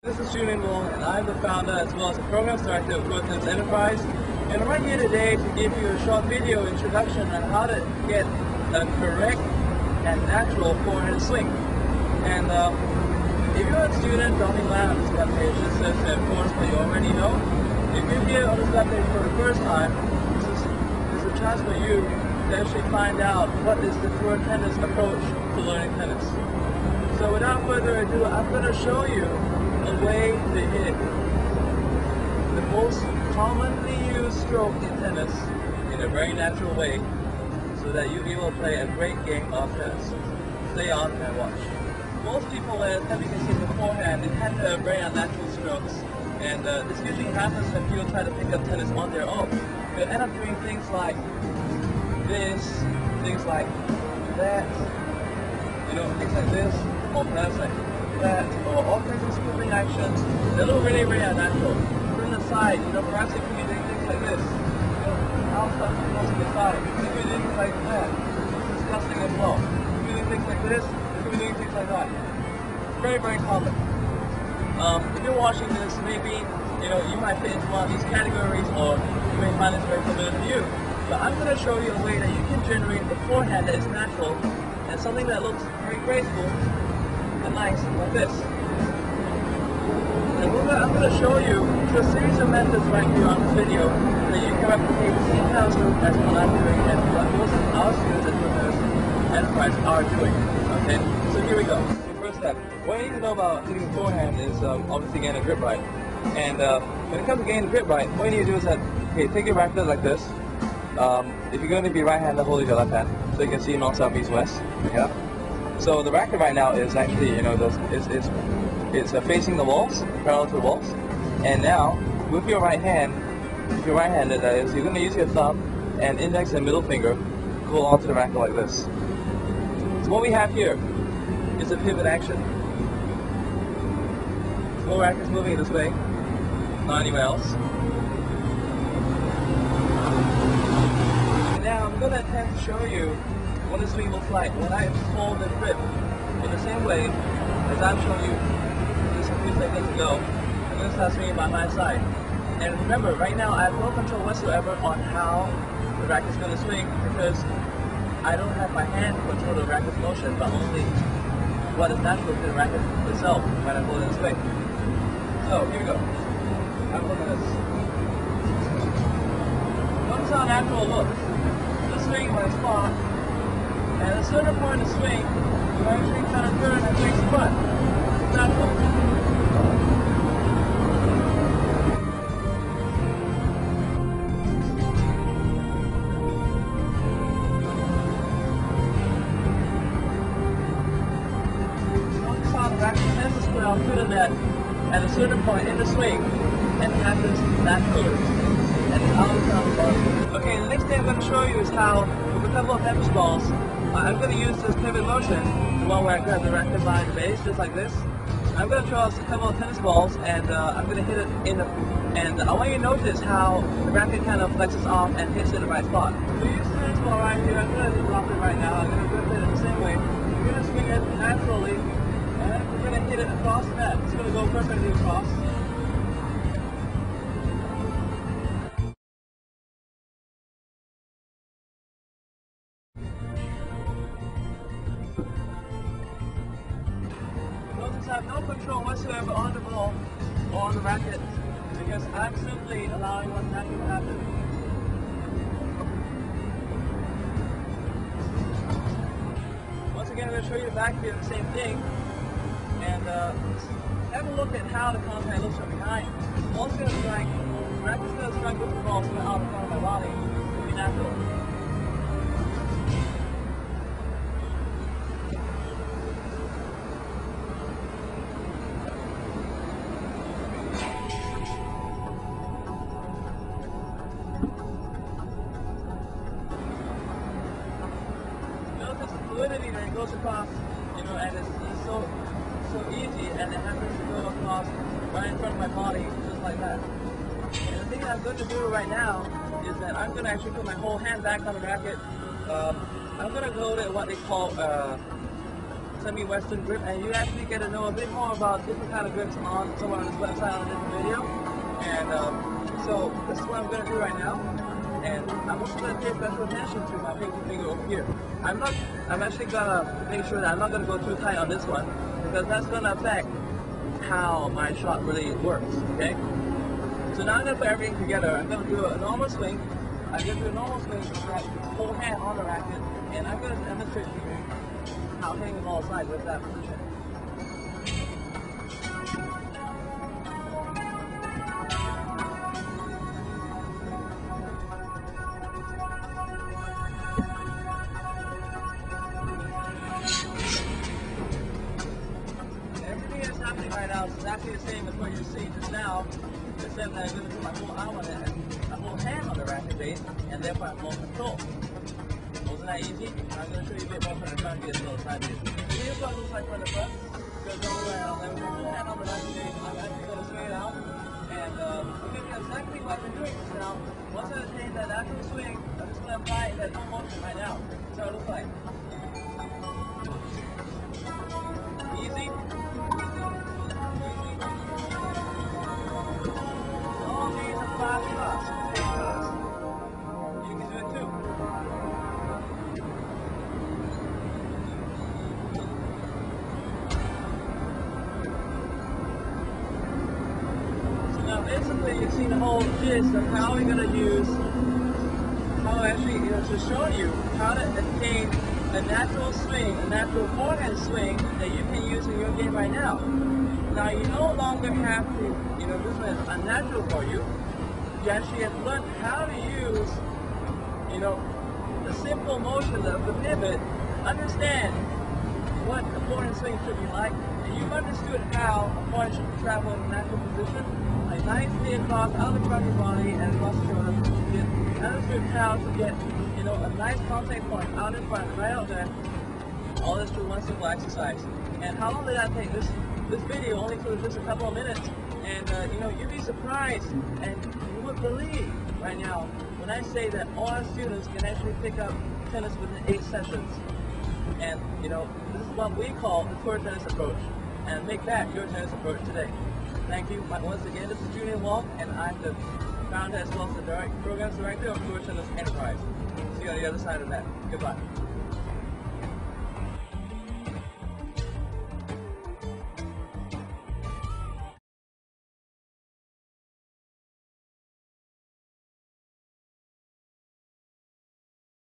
This is JulianWTennis, and I'm the founder as well as the program director of JulianWTennis Enterprise. And I'm right here today to give you a short video introduction on how to get a correct and natural forehand swing. And if you're a student dropping by on this web page, this is of course what you already know. If you're here on this web page for the first time, this is a chance for you to actually find out what is the forehand tennis approach to learning tennis. So without further ado, I'm going to show you a way to hit the most commonly used stroke in tennis in a very natural way so that you'll be able to play a great game of tennis. Stay on and watch. Most people, as you can see beforehand, they tend to have very unnatural strokes, and this usually happens when people try to pick up tennis on their own. They'll end up doing things like this, things like that, things like this, or perhaps like that, or all kinds of scooping actions that look really, really unnatural. From the side, perhaps it could be doing things like this. How stuff goes to the side. It could be doing things like that. It's disgusting as well. It could be doing things like this. It could be doing things like that. Very, very common. If you're watching this, maybe you might fit into one of these categories, or you may find this very familiar to you. But I'm going to show you a way that you can generate a forehand that is natural and something that looks very graceful and nice, like this. And I'm going to show you through a series of methods right here on this video that you can replicate the same kind of stroke as what I'm doing and what most of our students at JulianWTennis Enterprise are doing. Okay, so here we go. First step, what you need to know about hitting the forehand is obviously getting a grip right. And when it comes to getting the grip right, what you need to do is that, take your racket like this. If you're going to be right-handed, hold it with your left hand, so you can see north, south, east, west. Yeah. So the racket right now is actually, it's facing the walls, parallel to the walls. And now, with your right hand, if you're right-handed, that is, you're going to use your thumb and index and middle finger go onto the racket like this. So what we have here is a pivot action. So the racket is moving this way, not anywhere else. And now I'm going to attempt to show you what the swing looks like when I hold the grip in the same way as I'm showing you just a few seconds ago. I'm going to start swinging by my side. And remember, right now I have no control whatsoever on how the racket is going to swing because I don't have my hand to control the racket's motion, but only what is natural to the racket itself when I hold it this way. So, here we go. Have a look at this. Notice how natural it looks. The swing when it's far. And at a certain point in the swing, you actually kind of turn and face the front. It's natural. Notice how the racket tends to square off to the net at a certain point in the swing, and it happens naturally. And it's how it comes on. Okay, the next thing I'm going to show you is how, with a couple of tennis balls, I'm going to use this pivot motion, the one where I grab the racket by the base, just like this. I'm going to throw out a couple of tennis balls, and I'm going to hit it in the... And I want you to notice how the racket kind of flexes off and hits it in the right spot. So use the tennis ball right here. I'm going to drop it right now. I'm going to grip it in the same way. We're going to swing it naturally, and we're going to hit it across the net. It's going to go perfectly across. I have no control whatsoever on the ball or on the racket because I'm simply allowing what's naturally to happen. Once again, I'm going to show you the back here, the same thing, and have a look at how the contact looks from behind. The ball's going to strike, the racket's going to strike with the ball, so out in front of my body. It'll be natural. Fluidity that it goes across, and it's so easy, and it happens to go across right in front of my body, just like that. And the thing that I'm going to do right now is that I'm going to actually put my whole hand back on the racket. I'm going to go to what they call semi-western grip, and you actually get to know a bit more about different kind of grips on somewhere on this website on a different video. And so this is what I'm going to do right now. And I'm also going to pay special attention to my pinky finger over here. I'm actually going to make sure that I'm not going to go too tight on this one, because that's going to affect how my shot really works, okay? So now I'm going to put everything together. I'm going to do a normal swing. I'm going to do a normal swing with that whole hand on the racket, and I'm going to demonstrate to you how hitting the ball aside with that position. Everything that's happening right now is exactly the same as what you see just now, except that I'm going to put my whole arm on it and my whole hand on the racket base, and therefore I have more control. Wasn't that easy? I'm going to show you a bit more from the front view as well as side view. Here's what it looks like from the front. Goes all the way around. Then with my whole hand on the racket base, I'm actually going to swing it out, and we're going to do exactly what I've been doing just now. Once I attain that natural swing, I'm just going to apply that no motion right now. That's how it looks like. Easy. All these are 5 shots. You can do it too. So now basically you've seen the whole gist of how we're going to use, how actually, to show you how to attain a natural swing, a natural forehand swing that you can use in your game right now. Now you no longer have to, this is unnatural for you. You actually have learned how to use, the simple motion of the pivot, understand what the forehand swing should be like, and you've understood how a forehand should travel in a natural position, like nicely across out of the front of your body and across the shoulder. You understood how to get, a nice contact point out in front, right out there. All this through one simple exercise. And how long did that take? This video only took just a couple of minutes, and you'd be surprised, and you would believe right now when I say that all our students can actually pick up tennis within 8 sessions. And this is what we call the tour tennis approach, and make that your tennis approach today. Thank you once again. This is JulianWTennis, and I'm the founder as well as the programs director of Tour Tennis Enterprise. See you on the other side of that. Goodbye.